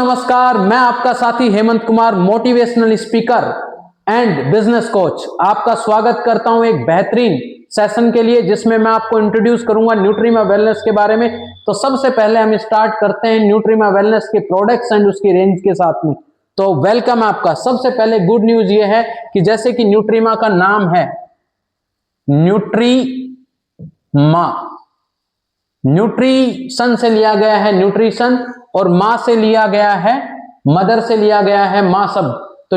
नमस्कार, मैं आपका साथी Hemant Kumar, motivational speaker and business coach. आपका स्वागत करता हूं एक बेहतरीन सेशन के लिए, जिसमें मैं आपको इंट्रोड्यूस करूंगा न्यूट्रीमा वेलनेस के बारे में। तो सबसे पहले हम स्टार्ट करते हैं न्यूट्रीमा वेलनेस के प्रोडक्ट्स एंड उसकी रेंज के साथ में। तो वेलकम आपका। सबसे पहले गुड न्यूज ये है कि जैसे कि न्यूट्रीमा का नाम है न्यूट्रीमा, न्यूट्रिशन से लिया गया है न्यूट्रिशन, और मां से लिया गया है, मदर से लिया गया है मां शब्द। तो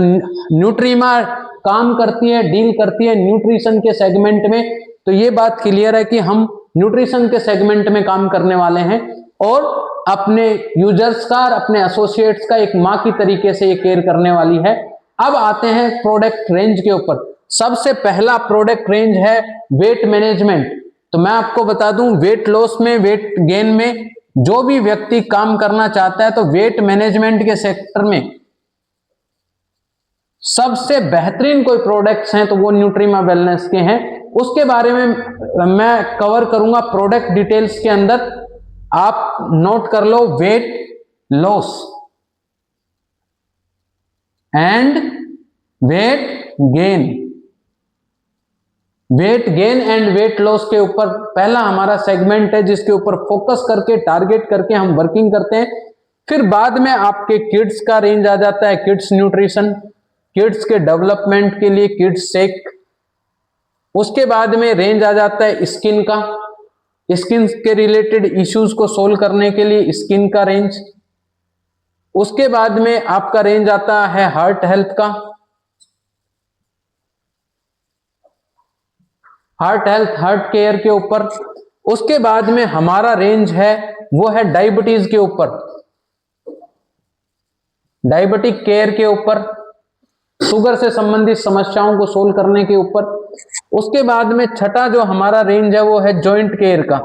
न्यूट्रीमा काम करती है, डील करती है न्यूट्रिशन के सेगमेंट में। तो ये बात क्लियर है कि हम न्यूट्रिशन के सेगमेंट में काम करने वाले हैं और अपने यूजर्स का और अपने एसोसिएट्स का एक मां की तरीके से ये केयर करने वाली है। अब आते हैं प्रोडक्ट रेंज के ऊपर। सबसे पहला प्रोडक्ट रेंज है वेट मैनेजमेंट। तो मैं आपको बता दूं, वेट लॉस में, वेट गेन में जो भी व्यक्ति काम करना चाहता है तो वेट मैनेजमेंट के सेक्टर में सबसे बेहतरीन कोई प्रोडक्ट्स हैं तो वो न्यूट्रीमा वेलनेस के हैं। उसके बारे में मैं कवर करूंगा प्रोडक्ट डिटेल्स के अंदर। आप नोट कर लो, weight loss and weight gain. Weight gain and weight loss के ऊपर पहला हमारा सेगमेंट है, जिसके ऊपर फोकस करके, टारगेट करके हम वर्किंग करते हैं। फिर बाद में आपके किड्स का रेंज आ जाता है, किड्स न्यूट्रिशन, किड्स के डेवलपमेंट के लिए किड्स शेक। उसके बाद में रेंज आ जाता है स्किन का, स्किन के रिलेटेड इश्यूज को सोल्व करने के लिए स्किन का रेंज। उसके बाद में आपका रेंज आता है हार्ट हेल्थ का, हार्ट हेल्थ, हार्ट केयर के ऊपर। उसके बाद में हमारा रेंज है वो है डायबिटीज के ऊपर, डायबिटिक केयर के ऊपर, शुगर से संबंधित समस्याओं को सोल्व करने के ऊपर। उसके बाद में छठा जो हमारा रेंज है वो है जॉइंट केयर का।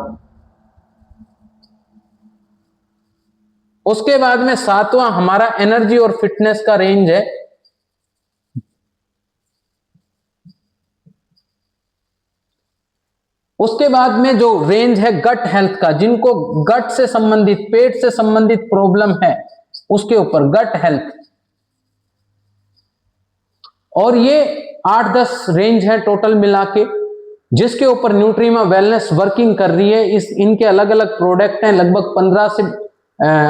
उसके बाद में सातवां हमारा एनर्जी और फिटनेस का रेंज है। उसके बाद में जो रेंज है गट हेल्थ का, जिनको गट से संबंधित, पेट से संबंधित प्रॉब्लम है उसके ऊपर गट हेल्थ। और ये 8-10 रेंज है टोटल मिला के, जिसके ऊपर न्यूट्रीमा वेलनेस वर्किंग कर रही है। इनके अलग अलग प्रोडक्ट हैं, लगभग 15 से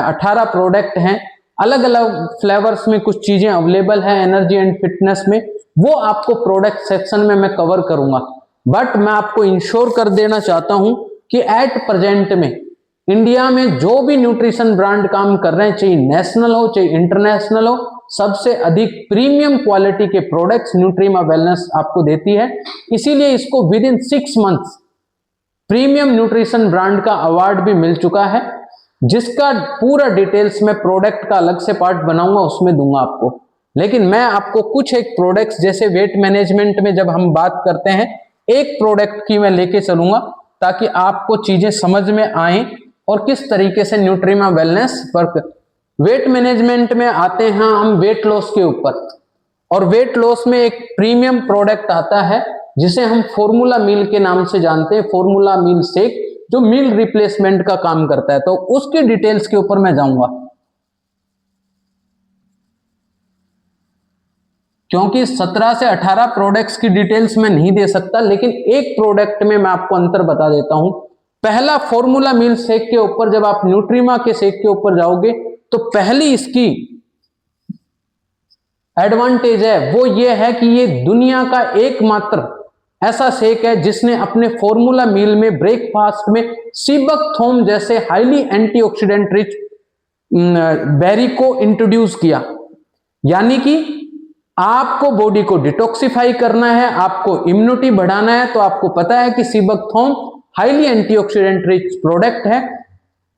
18 प्रोडक्ट हैं। अलग अलग फ्लेवर्स में कुछ चीजें अवेलेबल है एनर्जी एंड फिटनेस में, वो आपको प्रोडक्ट सेक्शन में मैं कवर करूंगा। बट मैं आपको इंश्योर कर देना चाहता हूं कि एट प्रेजेंट में इंडिया में जो भी न्यूट्रिशन ब्रांड काम कर रहे हैं, चाहे नेशनल हो चाहे इंटरनेशनल हो, सबसे अधिक प्रीमियम क्वालिटी के प्रोडक्ट्स न्यूट्रीमा वेलनेस आपको देती है। इसीलिए इसको with in 6 months premium nutrition brand का अवार्ड भी मिल चुका है, जिसका पूरा डिटेल्स में प्रोडक्ट का अलग से पार्ट बनाऊंगा, उसमें दूंगा आपको। लेकिन मैं आपको कुछ एक प्रोडक्ट्स, जैसे वेट मैनेजमेंट में जब हम बात करते हैं, एक प्रोडक्ट की मैं लेके चलूंगा ताकि आपको चीजें समझ में आए और किस तरीके से Nutrima wellness work. Weight management में आते हैं हम वेट लॉस के ऊपर, और वेट लॉस में एक प्रीमियम प्रोडक्ट आता है जिसे हम फॉर्मूला मील के नाम से जानते हैं, फॉर्मूला मील शेक, जो मील रिप्लेसमेंट का काम करता है। तो उसकी डिटेल्स के ऊपर मैं जाऊंगा, क्योंकि 17 से 18 प्रोडक्ट्स की डिटेल्स मैं नहीं दे सकता, लेकिन एक प्रोडक्ट में मैं आपको अंतर बता देता हूं। पहला फॉर्मूला मील शेक के ऊपर, जब आप न्यूट्रीमा के शेक के ऊपर जाओगे तो पहली इसकी एडवांटेज है वो ये है कि ये दुनिया का एकमात्र ऐसा शेक है जिसने अपने फॉर्मूला मील में ब्रेकफास्ट में सीबकथोर्न जैसे हाईली एंटीऑक्सीडेंट रिच बेरी को इंट्रोड्यूस किया। यानी कि आपको बॉडी को डिटॉक्सिफाई करना है, आपको इम्यूनिटी बढ़ाना है, तो आपको पता है कि sea buckthorn highly antioxidant rich product है,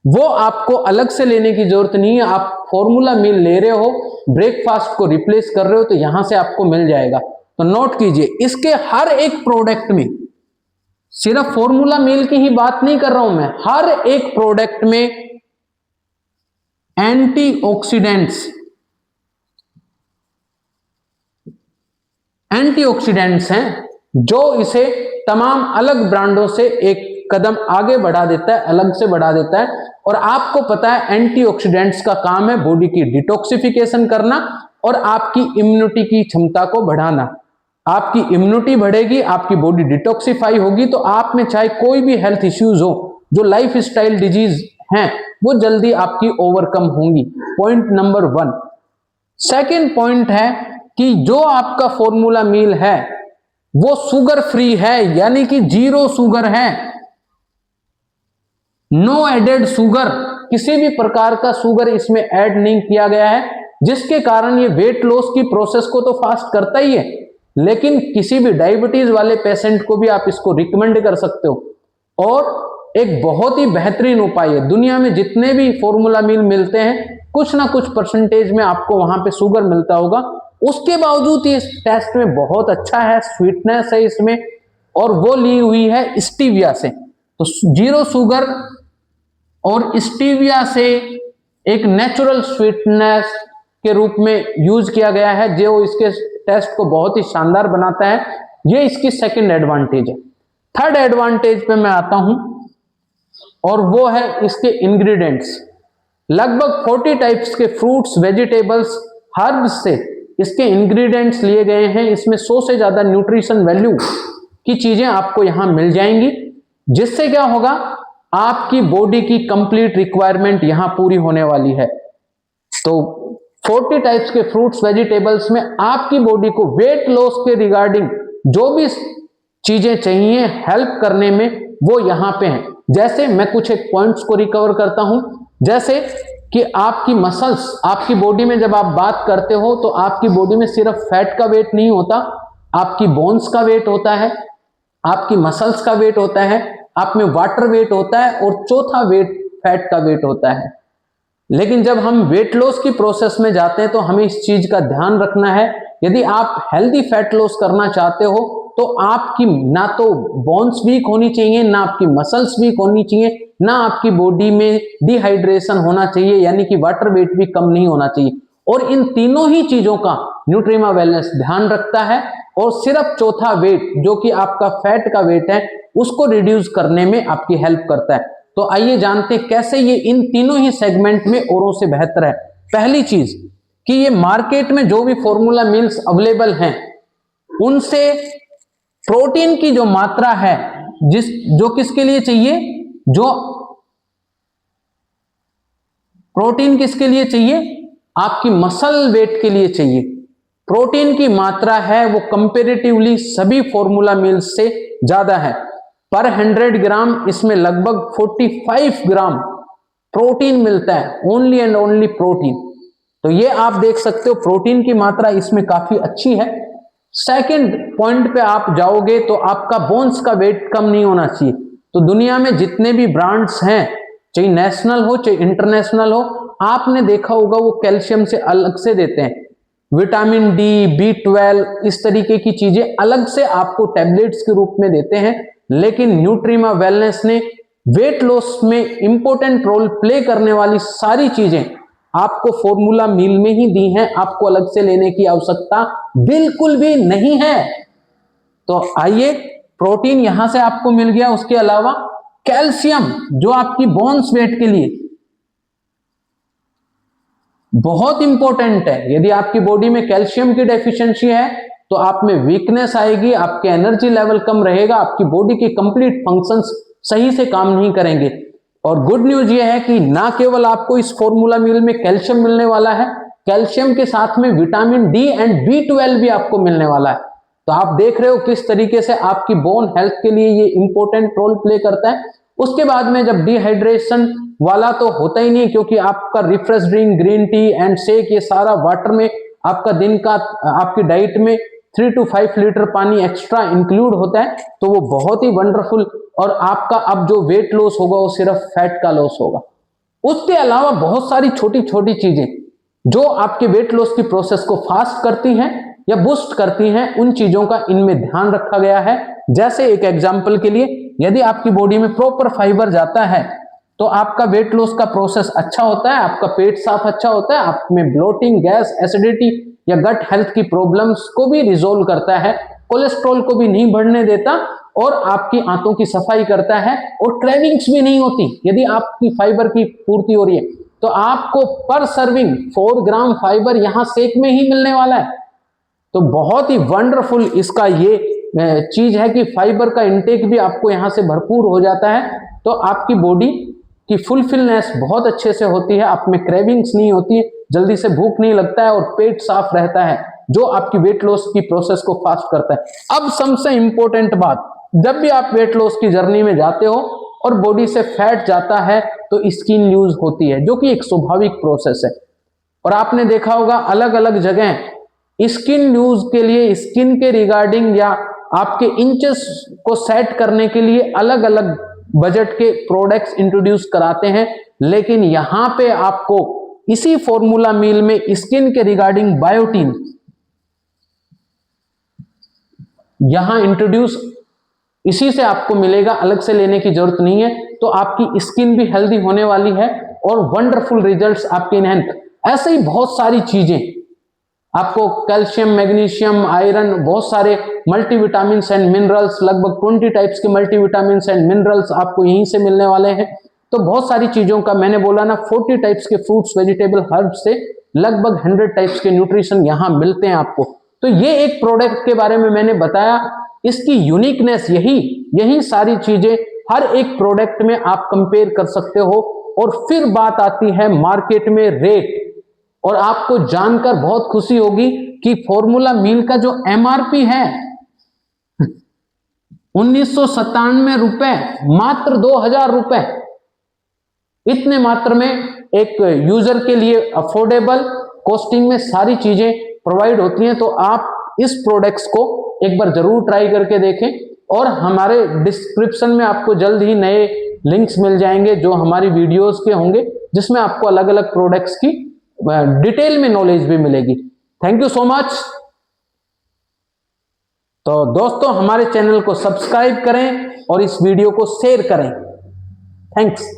वो आपको अलग से लेने की जरूरत नहीं है। आप फॉर्मूला मील ले रहे हो, ब्रेकफास्ट को रिप्लेस कर रहे हो, तो यहां से आपको मिल जाएगा। तो नोट कीजिए, इसके हर एक प्रोडक्ट में, सिर्फ फॉर्मूला मील की ही बात नहीं कर रहा हूं मैं, हर एक प्रोडक्ट में एंटीऑक्सीडेंट्स हैं, जो इसे तमाम अलग ब्रांडों से एक कदम आगे बढ़ा देता है, अलग से बढ़ा देता है। और आपको पता है एंटीऑक्सीडेंट्स का काम है बॉडी की डिटॉक्सिफिकेशन करना और आपकी इम्यूनिटी की क्षमता को बढ़ाना। आपकी इम्यूनिटी बढ़ेगी, आपकी बॉडी डिटॉक्सिफाई होगी, तो आप में चाहे कोई भी हेल्थ इश्यूज हो, जो लाइफ स्टाइल डिजीज हैं, वो जल्दी आपकी ओवरकम होंगी। Point number 1। सेकेंड पॉइंट है कि जो आपका फॉर्मूला मील है वो शुगर फ्री है, यानी कि 0 शुगर है, नो एडेड शुगर, किसी भी प्रकार का शुगर इसमें ऐड नहीं किया गया है, जिसके कारण ये वेट लॉस की प्रोसेस को तो फास्ट करता ही है, लेकिन किसी भी डायबिटीज वाले पेशेंट को भी आप इसको रिकमेंड कर सकते हो। और एक बहुत ही बेहतरीन उपाय है। दुनिया में जितने भी फॉर्मूला मील मिलते हैं, कुछ ना कुछ परसेंटेज में आपको वहां पे शुगर मिलता होगा, उसके बावजूद ये टेस्ट में बहुत अच्छा है, स्वीटनेस है इसमें, और वो ली हुई है स्टीविया से। तो 0 शुगर और स्टीविया से एक नेचुरल स्वीटनेस के रूप में यूज किया गया है, जो इसके टेस्ट को बहुत ही शानदार बनाता है। ये इसकी सेकंड एडवांटेज है। थर्ड एडवांटेज पे मैं आता हूं, और वो है इसके इंग्रेडिएंट्स। लगभग 40 टाइप्स के फ्रूट्स, वेजिटेबल्स, हर्ब्स से इसके इंग्रेडिएंट्स लिए गए हैं। इसमें 100 से ज्यादा न्यूट्रिशन वैल्यू की चीजें आपको यहां मिल जाएंगी, जिससे क्या होगा, आपकी बॉडी की कंप्लीट रिक्वायरमेंट यहां पूरी होने वाली है। तो 40 टाइप्स के फ्रूट्स, वेजिटेबल्स में आपकी बॉडी को वेट लॉस के रिगार्डिंग जो भी चीजें चाहिए हेल्प करने में, वो यहां पे हैं। जैसे मैं कुछ एक पॉइंट्स को रिकवर करता हूं, जैसे कि आपकी मसल्स, आपकी बॉडी में जब आप बात करते हो तो आपकी बॉडी में सिर्फ फैट का वेट नहीं होता, आपकी बोन्स का वेट होता है, आपकी मसल्स का वेट होता है, आप में वाटर वेट होता है, और चौथा वेट फैट का वेट होता है। लेकिन जब हम वेट लॉस की प्रोसेस में जाते हैं तो हमें इस चीज का ध्यान रखना है। यदि आप हेल्दी फैट लॉस करना चाहते हो तो आपकी ना तो बोन्स वीक होनी चाहिए, ना आपकी मसल्स वीक होनी चाहिए, ना आपकी बॉडी में डिहाइड्रेशन होना चाहिए, यानी कि वाटर वेट भी कम नहीं होना चाहिए। और इन तीनों ही चीजों का न्यूट्रीमा वेलनेस ध्यान रखता है, और सिर्फ चौथा वेट जो कि आपका फैट का वेट है उसको रिड्यूस करने में आपकी हेल्प करता है। तो आइए जानते हैं कैसे ये इन तीनों ही सेगमेंट में औरों से बेहतर है। पहली चीज कि ये मार्केट में जो भी फॉर्मूला मील्स अवेलेबल हैं उनसे प्रोटीन की जो मात्रा है, जो किसके लिए चाहिए, जो प्रोटीन किसके लिए चाहिए, आपकी मसल वेट के लिए चाहिए। प्रोटीन की मात्रा है वो कंपैरेटिवली सभी फॉर्मूला मील्स से ज्यादा है। पर 100 ग्राम इसमें लगभग 45 ग्राम प्रोटीन मिलता है, ओनली एंड ओनली प्रोटीन। तो ये आप देख सकते हो प्रोटीन की मात्रा इसमें काफी अच्छी है। सेकंड पॉइंट पे आप जाओगे तो आपका बोन्स का वेट कम नहीं होना चाहिए। तो दुनिया में जितने भी ब्रांड्स हैं, चाहे नेशनल हो चाहे इंटरनेशनल हो, आपने देखा होगा वो कैल्शियम से अलग से देते हैं, विटामिन डी, B12, इस तरीके की चीजें अलग से आपको टैबलेट्स के रूप में देते हैं। लेकिन न्यूट्रीमा वेलनेस ने वेट लॉस में इंपॉर्टेंट रोल प्ले करने वाली सारी चीजें आपको फॉर्मूला मील में ही दी हैं, आपको अलग से लेने की आवश्यकता बिल्कुल भी नहीं है। तो आइए, प्रोटीन यहां से आपको मिल गया, उसके अलावा कैल्शियम जो आपकी बोन्स वेट के लिए बहुत इंपॉर्टेंट है। यदि आपकी बॉडी में कैल्शियम की डेफिशिएंसी है तो आप में वीकनेस आएगी, आपके एनर्जी लेवल कम रहेगा, आपकी बॉडी के कंप्लीट फंक्शंस सही से काम नहीं करेंगे। और गुड न्यूज ये है कि ना केवल आपको इस फॉर्मूला मील में कैल्शियम मिलने वाला है, कैल्शियम के साथ में विटामिन डी एंड B12 भी आपको मिलने वाला है। तो आप देख रहे हो किस तरीके से आपकी बोन हेल्थ के लिए ये इंपॉर्टेंट रोल प्ले करता है। उसके बाद में जब डिहाइड्रेशन वाला तो होता ही नहीं, क्योंकि आपका refresh drink, green tea and shake, ये सारा वाटर में आपका दिन का आपकी डाइट में 3 to 5 लीटर पानी एक्स्ट्रा इंक्लूड होता है। तो वो बहुत ही वंडरफुल, और आपका अब जो वेट लॉस होगा वो सिर्फ फैट का लॉस होगा। उसके अलावा बहुत सारी छोटी छोटी चीजें जो आपके वेट लॉस की प्रोसेस को फास्ट करती हैं या बूस्ट करती हैं, उन चीजों का इनमें ध्यान रखा गया है। जैसे एक एग्जांपल के लिए, यदि आपकी बॉडी में प्रॉपर फाइबर जाता है तो आपका वेट लॉस का प्रोसेस अच्छा होता है, आपका पेट साफ अच्छा होता है, आप में ब्लोटिंग, गैस, एसिडिटी या गट हेल्थ की प्रॉब्लम्स को भी रिजोल्व करता है, कोलेस्ट्रॉल को भी नहीं बढ़ने देता, और आपकी आंतों की सफाई करता है और क्रेविंग्स भी नहीं होती। यदि आपकी फाइबर की पूर्ति हो रही है तो आपको पर सर्विंग 4 ग्राम फाइबर यहां शेक में ही मिलने वाला है। तो बहुत ही वंडरफुल इसका ये चीज है कि फाइबर का इंटेक भी आपको यहां से भरपूर हो जाता है, तो आपकी बॉडी की फुलफिलनेस बहुत अच्छे से होती है, आप में क्रेविंग्स नहीं होती, जल्दी से भूख नहीं लगता है और पेट साफ रहता है, जो आपकी वेट लॉस की प्रोसेस को फास्ट करता है। अब सबसे इंपॉर्टेंट बात, जब भी आप वेट लॉस की जर्नी में जाते हो और बॉडी से फैट जाता है तो स्किन लूज होती है, जो कि एक स्वाभाविक प्रोसेस है। और आपने देखा होगा अलग अलग जगह स्किन लूज के लिए, स्किन के रिगार्डिंग या आपके इंचेस को सेट करने के लिए अलग अलग बजट के प्रोडक्ट्स इंट्रोड्यूस कराते हैं, लेकिन यहां पे आपको इसी फॉर्मूला मील में स्किन के रिगार्डिंग बायोटीन यहां इंट्रोड्यूस इसी से आपको मिलेगा, अलग से लेने की जरूरत नहीं है। तो आपकी स्किन भी हेल्दी होने वाली है और वंडरफुल रिजल्ट्स आपके इनहेंस। ऐसे ही बहुत सारी चीजें आपको कैल्शियम, मैग्नीशियम, आयरन, बहुत सारे मल्टीविटामिन एंड मिनरल्स, लगभग 20 टाइप्स के मल्टीविटामिन एंड मिनरल्स आपको यहीं से मिलने वाले हैं। तो बहुत सारी चीजों का मैंने बोला ना, 40 टाइप्स के फ्रूट्स, वेजिटेबल, हर्ब्स से लगभग 100 टाइप्स के न्यूट्रिशन यहां मिलते हैं आपको। तो ये एक प्रोडक्ट के बारे में मैंने बताया, इसकी यूनिकनेस यही सारी चीजें हर एक प्रोडक्ट में आप कंपेयर कर सकते हो। और फिर बात आती है मार्केट में रेट, और आपको जानकर बहुत खुशी होगी कि फॉर्मूला मील का जो एमआरपी है 1997 रुपए, मात्र 2000 रुपए, इतने मात्र में एक यूजर के लिए अफोर्डेबल कॉस्टिंग में सारी चीजें प्रोवाइड होती हैं। तो आप इस प्रोडक्ट्स को एक बार जरूर ट्राई करके देखें, और हमारे डिस्क्रिप्शन में आपको जल्द ही नए लिंक्स मिल जाएंगे जो हमारी वीडियोस के होंगे, जिसमें आपको अलग अलग प्रोडक्ट्स की डिटेल में नॉलेज भी मिलेगी। Thank you so much. तो दोस्तों, हमारे चैनल को सब्सक्राइब करें और इस वीडियो को शेयर करें। थैंक्स।